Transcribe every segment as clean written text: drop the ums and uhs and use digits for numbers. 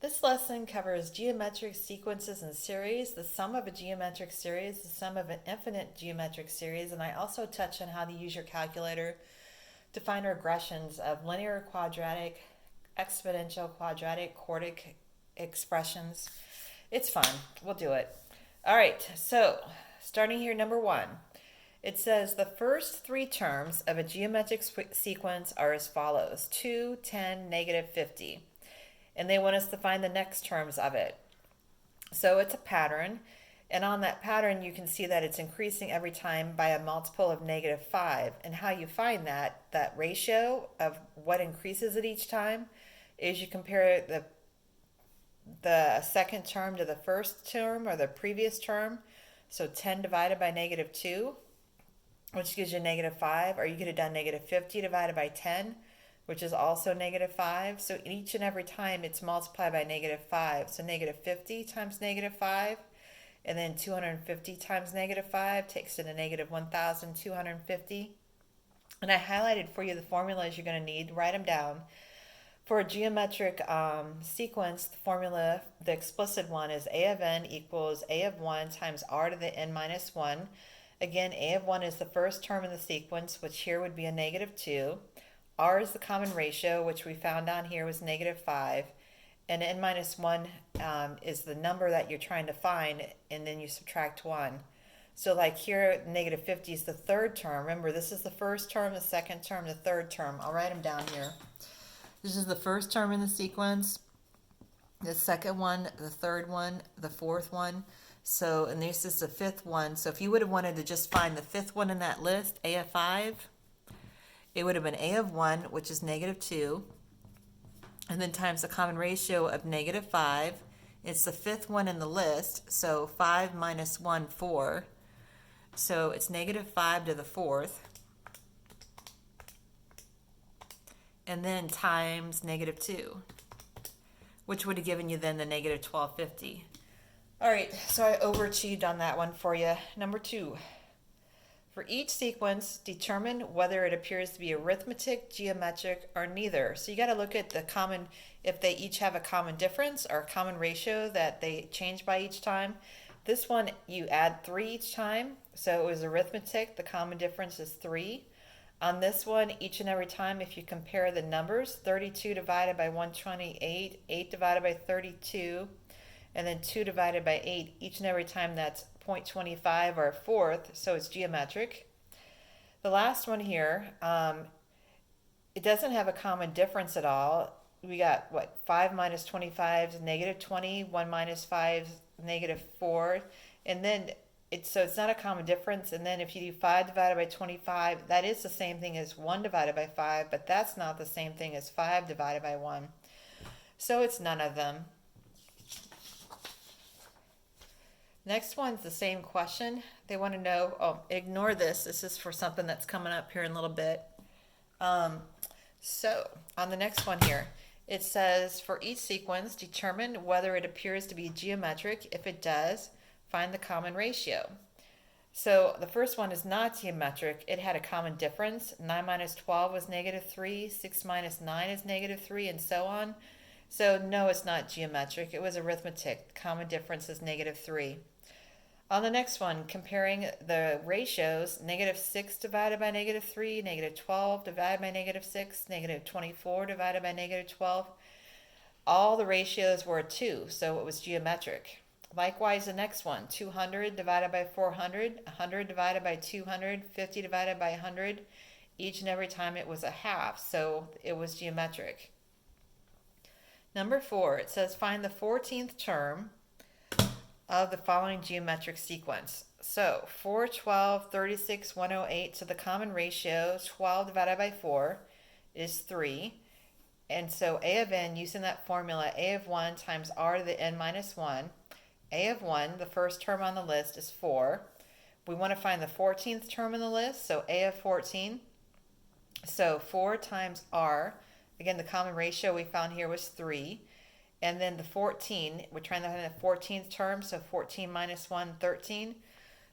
This lesson covers geometric sequences and series, the sum of a geometric series, the sum of an infinite geometric series, and I also touch on how to use your calculator to find regressions of linear, quadratic, exponential, quadratic, quartic expressions. It's fun. We'll do it. All right, so starting here, number one. It says the first three terms of a geometric sequence are as follows: 2, 10, negative 50. And they want us to find the next terms of it. So it's a pattern, and on that pattern you can see that it's increasing every time by a multiple of negative 5. And how you find that ratio of what increases at each time is you compare the second term to the first term or the previous term. So 10 divided by negative 2, which gives you negative 5, or you could have done negative 50 divided by 10, which is also negative 5. So each and every time it's multiplied by negative 5. So negative 50 times negative 5, and then 250 times negative 5 takes it to negative 1,250. And I highlighted for you the formulas you're going to need. Write them down. For a geometric sequence, the formula, the explicit one, is a of n equals a of 1 times r to the n minus 1. Again, a of 1 is the first term in the sequence, which here would be a negative 2. R is the common ratio, which we found down here was negative 5. And n minus 1 is the number that you're trying to find, and then you subtract 1. So like here, negative 50 is the third term. Remember, this is the first term, the second term, the third term. I'll write them down here. This is the first term in the sequence, the second one, the third one, the fourth one. So, and this is the fifth one. So if you would have wanted to just find the fifth one in that list, a of 5, it would have been a of 1, which is negative 2, and then times the common ratio of negative 5. It's the fifth one in the list, so 5 minus 1, 4. So it's negative 5 to the fourth, and then times negative 2, which would have given you then the negative 1250. All right, so I overachieved on that one for you. Number 2. For each sequence, determine whether it appears to be arithmetic, geometric, or neither. So you got to look at the common, if they each have a common difference or a common ratio that they change by each time. This one, you add 3 each time. So it was arithmetic, the common difference is 3. On this one, each and every time, if you compare the numbers, 32 divided by 128, 8 divided by 32, and then 2 divided by 8, each and every time that's 0.25 or a fourth, so it's geometric. The last one here, it doesn't have a common difference at all. We got, 5 minus 25 is negative 20, 1 minus 5 is negative 4, and then so it's not a common difference. And then if you do 5 divided by 25, that is the same thing as 1 divided by 5, but that's not the same thing as 5 divided by 1. So it's none of them. Next one's the same question. They want to know, ignore this. This is for something that's coming up here in a little bit. So on the next one here, it says for each sequence, determine whether it appears to be geometric. If it does, find the common ratio. So the first one is not geometric. It had a common difference. 9 minus 12 was negative 3. 6 minus 9 is negative 3, and so on. So no, it's not geometric. It was arithmetic. The common difference is negative 3. On the next one, comparing the ratios, negative 6 divided by negative 3, negative 12 divided by negative 6, negative 24 divided by negative 12. All the ratios were 2, so it was geometric. Likewise, the next one, 200 divided by 400, 100 divided by 200, 50 divided by 100. Each and every time it was a half, so it was geometric. Number 4, it says find the 14th term of the following geometric sequence. So 4, 12, 36, 108. So the common ratio, 12 divided by 4, is 3. And so a of n, using that formula, a of 1 times r to the n minus 1. A of 1, the first term on the list, is 4. We want to find the 14th term in the list, so a of 14. So 4 times r. Again, the common ratio we found here was 3. And then the 14, we're trying to find the 14th term, so 14 minus 1, 13.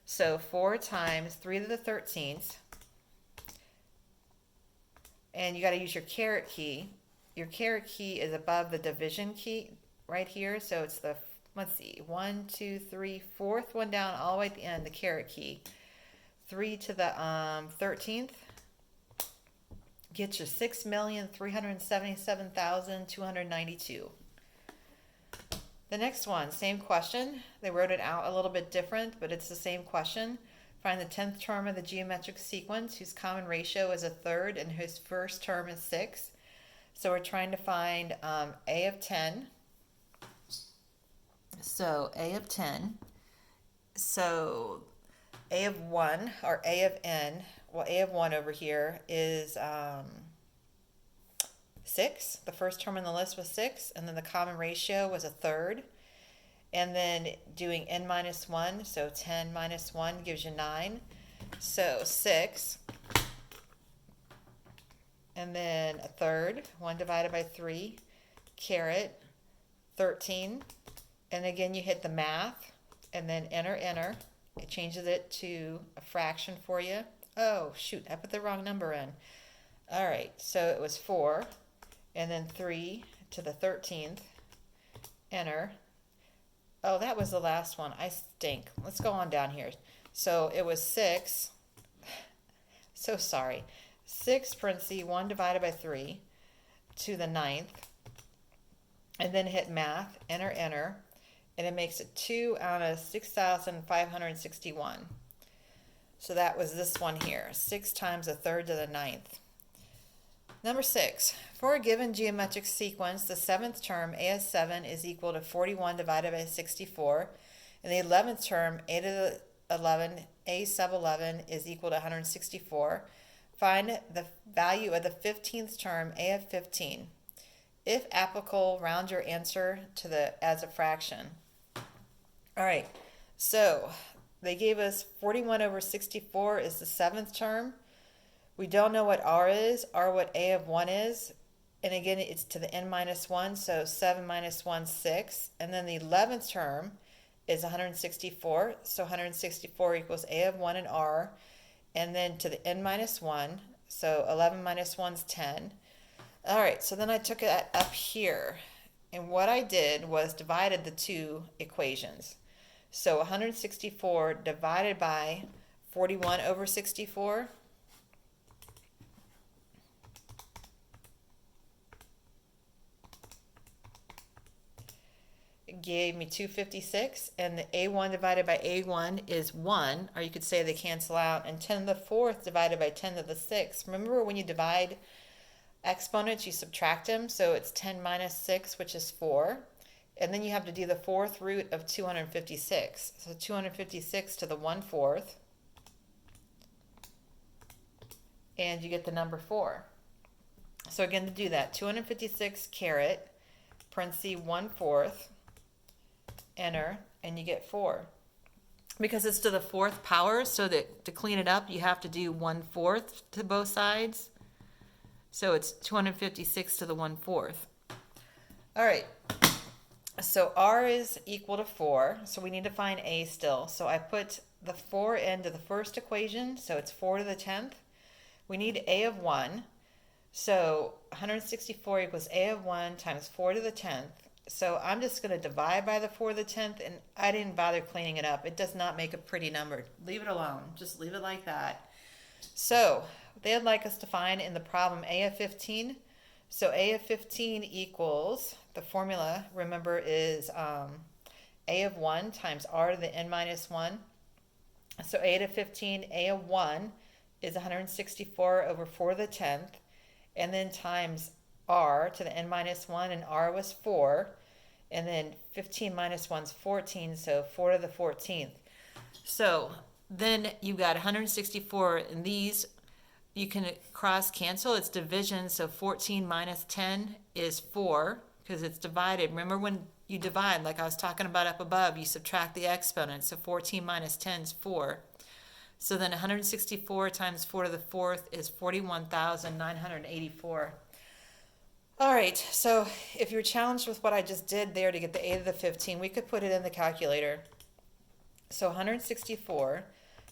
So 4 times 3 to the 13th. And you got to use your caret key. Your caret key is above the division key, right here. So it's the, let's see, 1, 2, 3, fourth one down all the way at the end, the caret key. 3 to the 13th. Get you 6,377,292. The next one, same question. They wrote it out a little bit different, but it's the same question. Find the 10th term of the geometric sequence whose common ratio is a third and whose first term is 6. So we're trying to find a of 10. So a of 10. So a of 1, or a of n, well, a of 1 over here is 6. The first term in the list was 6, and then the common ratio was a third. And then doing n minus 1, so 10 minus 1 gives you 9. So 6. And then a third, 1 divided by 3, caret 13. And again, you hit the math, and then enter. It changes it to a fraction for you. Oh, shoot, I put the wrong number in. All right, so it was 4, and then 3 to the 13th, enter. Oh, that was the last one. I stink. Let's go on down here. So it was 6. So sorry. 6 parentheses 1 divided by 3 to the 9th. And then hit math, enter. And it makes it 2 out of 6,561. So that was this one here. 6 times a third to the 9th. Number 6, for a given geometric sequence, the 7th term, a of 7, is equal to 41 divided by 64. And the 11th term, a to the 11, a sub 11, is equal to 164. Find the value of the 15th term, a of 15. If applicable, round your answer to the as a fraction. All right, so they gave us 41 over 64 is the 7th term. We don't know what r is, or what a of 1 is. And again, it's to the n minus 1, so 7 minus 1, 6. And then the 11th term is 164, so 164 equals a of 1 and r. And then to the n minus 1, so 11 minus 1 is 10. All right, so then I took it up here. And what I did was divided the two equations. So 164 divided by 41 over 64. Gave me 256, and the a1 divided by a1 is 1, or you could say they cancel out, and 10 to the 4th divided by 10 to the 6th. Remember when you divide exponents, you subtract them, so it's 10 minus 6, which is 4, and then you have to do the 4th root of 256, so 256 to the 1/4, and you get the number 4. So again, to do that, 256 caret, parentheses 1/4, enter, and you get 4. Because it's to the 4th power, so that to clean it up, you have to do 1/4 to both sides. So it's 256 to the 1/4. All right, so r is equal to 4, so we need to find a still. So I put the 4 into the first equation, so it's 4 to the 10th. We need a of 1, so 164 equals a of 1 times 4 to the 10th. So I'm just going to divide by the 4 to the 10th, and I didn't bother cleaning it up. It does not make a pretty number. Leave it alone. Just leave it like that. So they'd like us to find in the problem a of 15. So a of 15 equals, the formula, remember, is a of 1 times r to the n minus 1. So a to 15, a of 1 is 164 over 4 to the 10th, and then times r to the n minus 1, and r was 4, and then 15 minus 1 is 14, so 4 to the 14th. So then you got 164, and these you can cross cancel. It's division, so 14 minus 10 is 4, because it's divided. Remember when you divide, like I was talking about up above, you subtract the exponent, so 14 minus 10 is 4. So then 164 times 4 to the 4th is 41,984. All right, so if you're challenged with what I just did there to get the a to the 15, we could put it in the calculator. So 164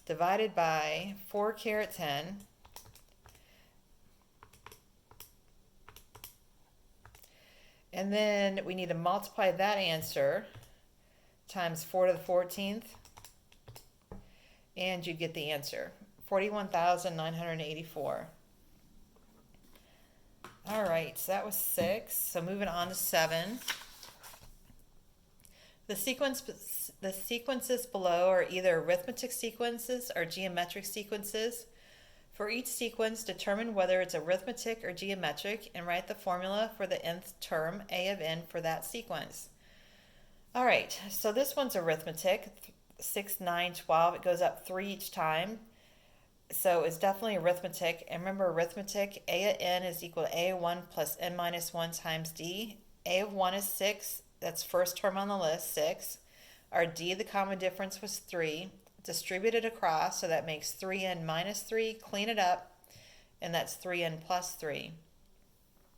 divided by 4 caret 10 And then we need to multiply that answer times 4 to the 14th. And you get the answer, 41,984. All right, so that was 6. So moving on to 7. The sequences below are either arithmetic sequences or geometric sequences. For each sequence, determine whether it's arithmetic or geometric and write the formula for the nth term, a of n, for that sequence. All right, so this one's arithmetic, 6, 9, 12. It goes up 3 each time. So it's definitely arithmetic. And remember, arithmetic, a of n is equal to a of 1 plus n minus 1 times d. A of 1 is 6. That's first term on the list, 6. Our d, the common difference, was 3. Distribute it across, so that makes 3n minus 3. Clean it up, and that's 3n plus 3.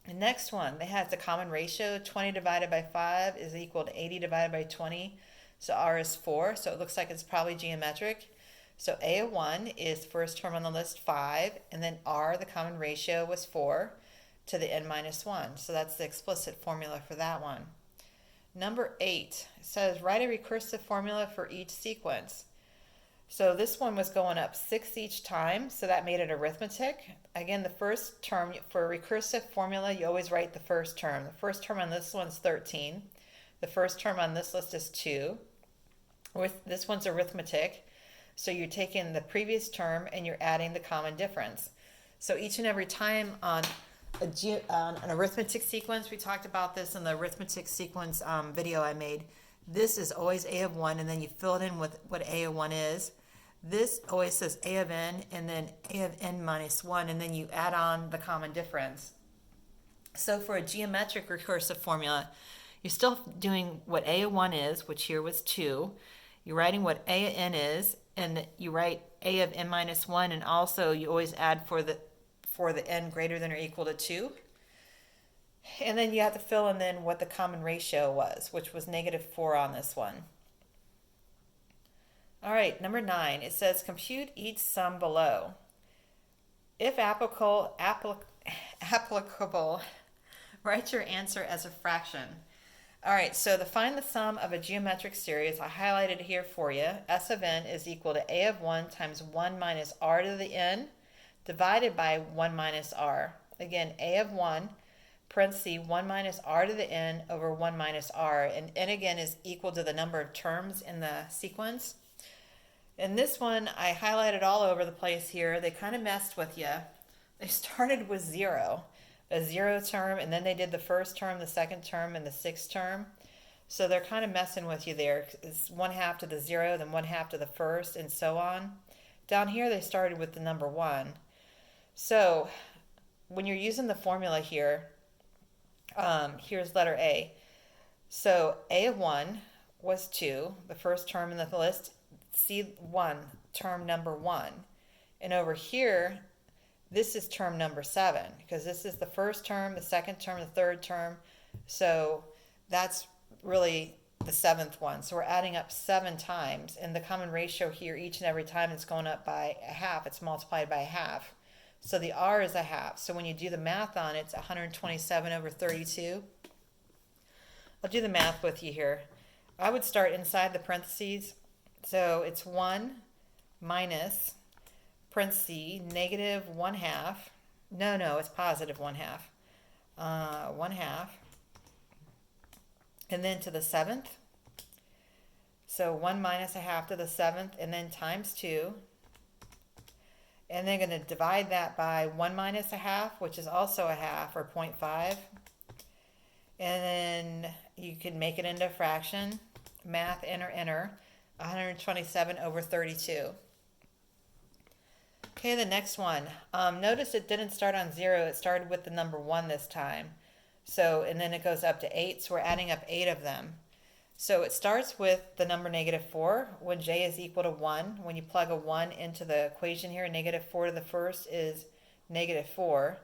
The next one, they have the common ratio. 20 divided by 5 is equal to 80 divided by 20. So r is 4, so it looks like it's probably geometric. So a of 1 is first term on the list, 5, and then r, the common ratio, was 4 to the n minus 1. So that's the explicit formula for that one. Number 8 says write a recursive formula for each sequence. So this one was going up 6 each time, so that made it arithmetic. Again, the first term for a recursive formula, you always write the first term. The first term on this one's 13. The first term on this list is 2. This one's arithmetic, so you're taking the previous term and you're adding the common difference. So each and every time on an arithmetic sequence, we talked about this in the arithmetic sequence video I made. This is always a of 1, and then you fill it in with what a of 1 is. This always says a of n, and then a of n minus 1, and then you add on the common difference. So for a geometric recursive formula, you're still doing what a of 1 is, which here was 2. You're writing what a of n is, and you write a of n minus 1, and also you always add for the n greater than or equal to 2. And then you have to fill in then what the common ratio was, which was -4 on this one. All right, number 9, it says compute each sum below. If applicable, write your answer as a fraction. All right, so to find the sum of a geometric series, I highlighted here for you. S of n is equal to a of 1 times 1 minus r to the n divided by 1 minus r. Again, a of 1, parenthesis 1 minus r to the n over 1 minus r. And n again is equal to the number of terms in the sequence. And this one, I highlighted all over the place here. They kind of messed with you. They started with 0, a 0 term, and then they did the first term, the second term, and the sixth term. So they're kind of messing with you there. It's 1/2 to the 0, then 1/2 to the first, and so on. Down here, they started with the number 1. So when you're using the formula here, here's letter A. So a of 1 was 2, the first term in the list, C1, term number 1. And over here, this is term number 7, because this is the first term, the second term, the third term. So that's really the 7th one. So we're adding up 7 times, and the common ratio here, each and every time it's going up by 1/2. It's multiplied by 1/2. So the r is 1/2. So when you do the math on it, it's 127 over 32. I'll do the math with you here. I would start inside the parentheses. So it's 1 minus, parentheses, negative 1/2. No, it's positive 1/2. 1/2. And then to the 7th. So 1 minus 1/2 to the 7th, and then times 2. And they're going to divide that by 1 minus 1/2, which is also 1/2, or 0.5. And then you can make it into a fraction. Math, enter. 127 over 32. Okay, the next one. Notice it didn't start on 0. It started with the number 1 this time. So, and then it goes up to 8. So we're adding up 8 of them. So it starts with the number -4 when j is equal to 1. When you plug a 1 into the equation here, -4 to the first is -4.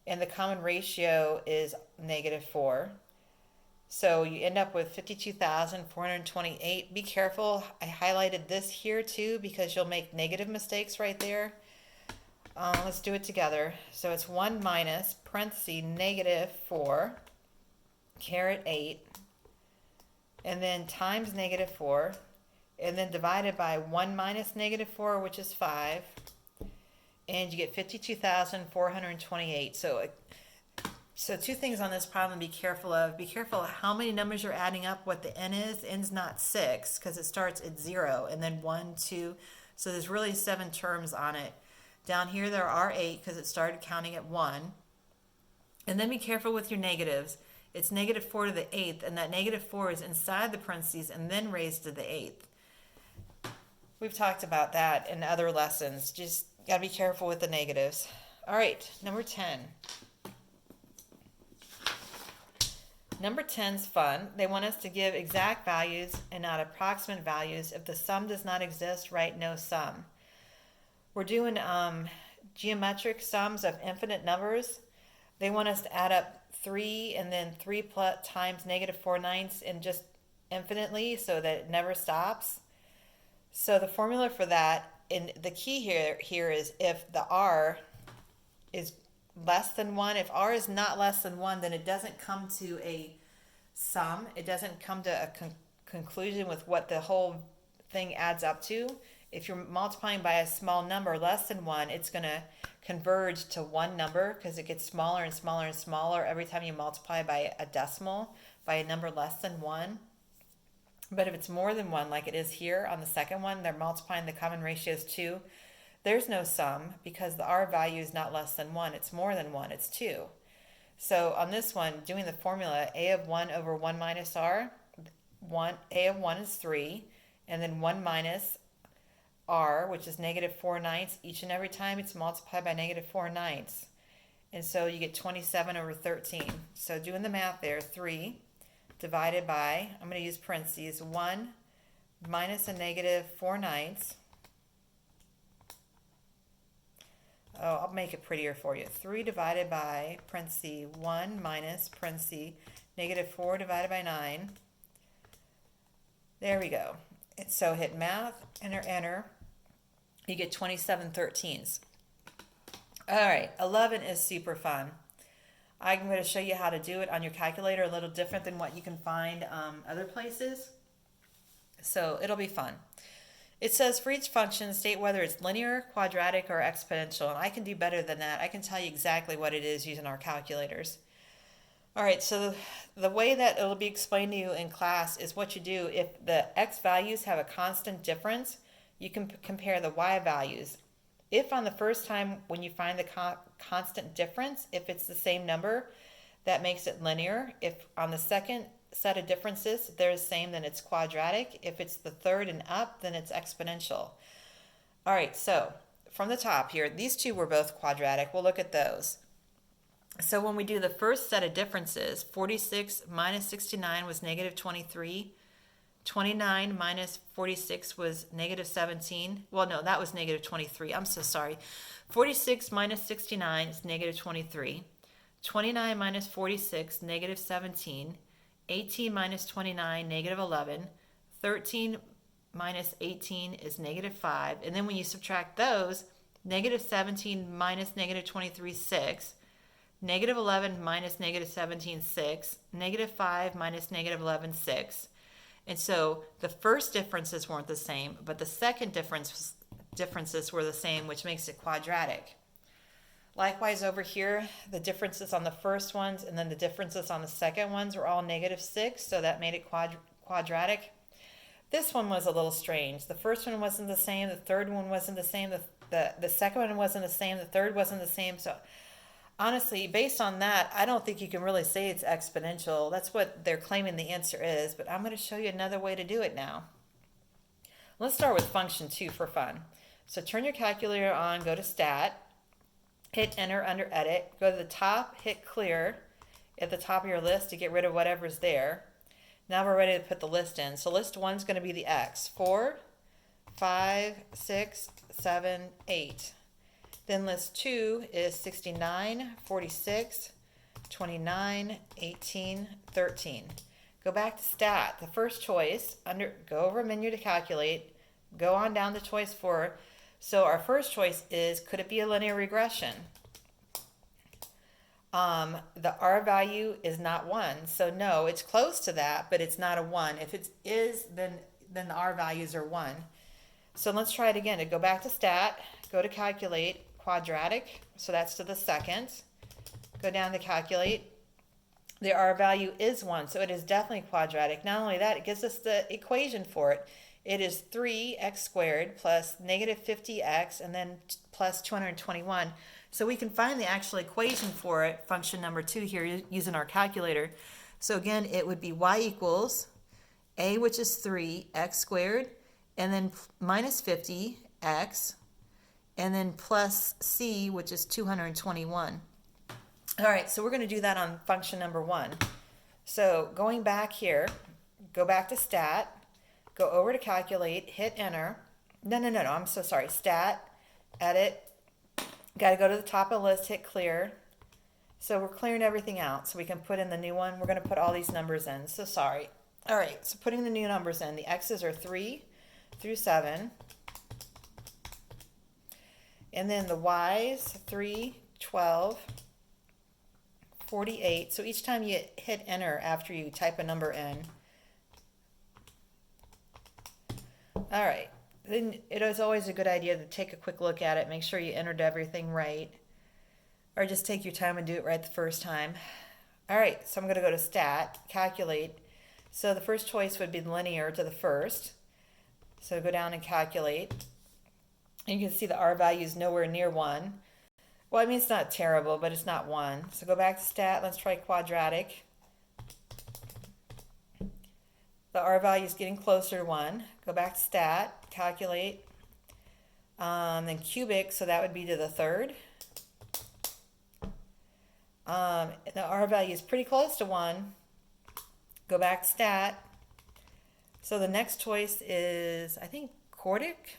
And the common ratio is -4. So you end up with 52,428. Be careful. I highlighted this here too because you'll make negative mistakes right there. Let's do it together. So it's 1 minus, parentheses, -4. caret 8, and then times negative 4, and then divided by 1 minus negative 4, which is 5, and you get 52,428. So two things on this problem to be careful of. Be careful of how many numbers you're adding up, what the n is. N's not 6 because it starts at 0, and then 1, 2. So there's really 7 terms on it. Down here there are 8 because it started counting at 1. And then be careful with your negatives. It's negative 4 to the 8th, and that negative 4 is inside the parentheses and then raised to the 8th. We've talked about that in other lessons. Just got to be careful with the negatives. All right, number 10. Number 10's fun. They want us to give exact values and not approximate values. If the sum does not exist, write no sum. We're doing geometric sums of infinite numbers. They want us to add up 3 and then 3 plus times negative 4/9 and just infinitely so that it never stops. So the formula for that, and the key here is if the r is less than 1. If r is not less than 1, then it doesn't come to a sum. It doesn't come to a conclusion with what the whole thing adds up to. If you're multiplying by a small number less than 1, it's going to converge to one number because it gets smaller and smaller and smaller every time you multiply by a decimal, by a number less than 1. But if it's more than 1, like it is here on the second one, they're multiplying the common ratios 2. There's no sum because the r value is not less than 1. It's more than 1. It's 2. So on this one, doing the formula, a of 1 over 1 minus r, a of 1 is 3, and then 1 minus r, which is negative 4/9. Each and every time it's multiplied by negative 4/9. And so you get 27 over 13. So doing the math there, 3 divided by, I'm going to use parentheses, 1 minus a negative 4/9. Oh, I'll make it prettier for you. 3 divided by, parenthesis, 1 minus, parenthesis, negative 4 divided by 9. There we go. And so hit math, enter, enter. You get 27/13. All right, 11 is super fun. I'm going to show you how to do it on your calculator, a little different than what you can find other places. So it'll be fun. It says for each function, state whether it's linear, quadratic, or exponential. And I can do better than that. I can tell you exactly what it is using our calculators. All right, so the way that it'll be explained to you in class is what you do. If the x values have a constant difference, you can compare the y values. If on the first time when you find the constant difference, if it's the same number, that makes it linear. If on the second set of differences they're the same, then it's quadratic. If it's the third and up, then it's exponential. All right, so from the top here, these two were both quadratic. We'll look at those. So when we do the first set of differences, 46 minus 69 was negative 23. 29 minus 46 was negative 17. Well, no, that was negative 23. I'm so sorry. 46 minus 69 is negative 23. 29 minus 46, negative 17. 18 minus 29, negative 11. 13 minus 18 is negative 5. And then when you subtract those, negative 17 minus negative 23 is 6. Negative 11 minus negative 17 is 6. Negative 5 minus negative 11 is 6. And so the first differences weren't the same, but the second differences were the same, which makes it quadratic. Likewise over here, the differences on the first ones and then the differences on the second ones were all negative 6, so that made it quadratic. This one was a little strange. The first one wasn't the same, the third one wasn't the same, the second one wasn't the same, the third wasn't the same. So honestly, based on that, I don't think you can really say it's exponential. That's what they're claiming the answer is, but I'm going to show you another way to do it now. Let's start with function 2 for fun. So turn your calculator on, go to stat, hit enter under edit, go to the top, hit clear at the top of your list to get rid of whatever's there. Now we're ready to put the list in. So list 1 is going to be the x, 4, 5, 6, 7, 8. Then list 2 is 69, 46, 29, 18, 13. Go back to stat. The first choice, go over menu to calculate, go on down to choice 4. So our first choice is, could it be a linear regression? the R value is not 1. So no, it's close to that, but it's not a 1. If it is, then the R values are 1. So let's try it again. To go back to stat, go to calculate, quadratic, so that's to the second. Go down to calculate. The R value is 1, so it is definitely quadratic. Not only that, it gives us the equation for it. It is 3x squared plus negative 50x and then plus 221. So we can find the actual equation for it, function number 2 here, using our calculator. So again, it would be y equals a, which is 3x squared, and then minus 50x, and then plus c, which is 221. All right, so we're going to do that on function number 1. So going back here, go back to stat, go over to calculate, hit enter. No, I'm so sorry. Stat, edit. Got to go to the top of the list, hit clear. So we're clearing everything out so we can put in the new one. We're going to put all these numbers in. So sorry. All right, so putting the new numbers in. The x's are 3 through 7. And then the y's, 3, 12, 48. So each time you hit enter after you type a number in. All right. Then it is always a good idea to take a quick look at it, make sure you entered everything right, or just take your time and do it right the first time. All right, so I'm going to go to stat, calculate. So the first choice would be linear to the first. So go down and calculate. And you can see the R value is nowhere near 1. Well, I mean, it's not terrible, but it's not 1. So go back to stat, let's try quadratic. The R value is getting closer to 1. Go back to stat, calculate, then cubic, so that would be to the third. The R value is pretty close to 1. Go back to stat. So the next choice is, I think, quadratic.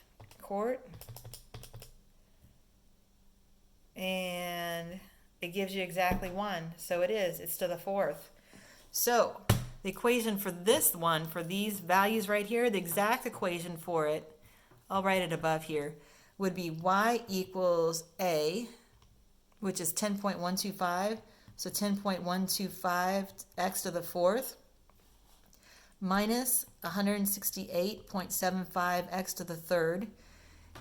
And it gives you exactly 1. So it is. It's to the fourth. So the equation for this one, for these values right here, the exact equation for it, I'll write it above here, would be y equals a, which is 10.125, so 10.125 x to the fourth, minus 168.75 x to the third,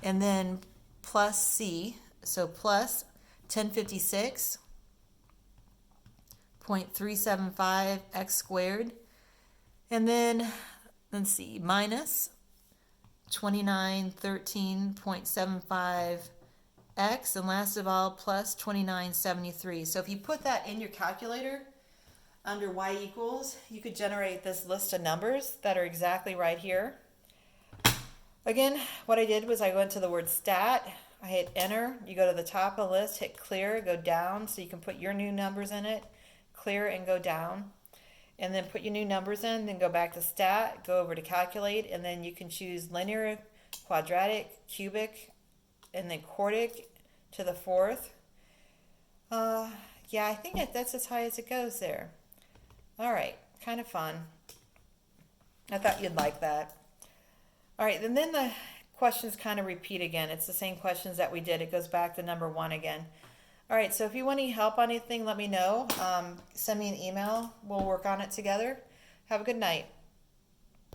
and then plus c, so plus 1056.375 x squared, and then let's see, minus 2913.75 x, and last of all plus 2973. So if you put that in your calculator under y equals, you could generate this list of numbers that are exactly right here. Again, what I did was I went to the word stat, I hit enter, you go to the top of the list, hit clear, go down so you can put your new numbers in it, clear and go down, and then put your new numbers in, then go back to stat, go over to calculate, and then you can choose linear, quadratic, cubic, and then quartic to the fourth. Yeah, I think that's as high as it goes there. All right, kind of fun. I thought you'd like that. All right, and then the questions kind of repeat again. It's the same questions that we did. It goes back to number 1 again. All right, so if you want any help on anything, let me know. Send me an email. We'll work on it together. Have a good night.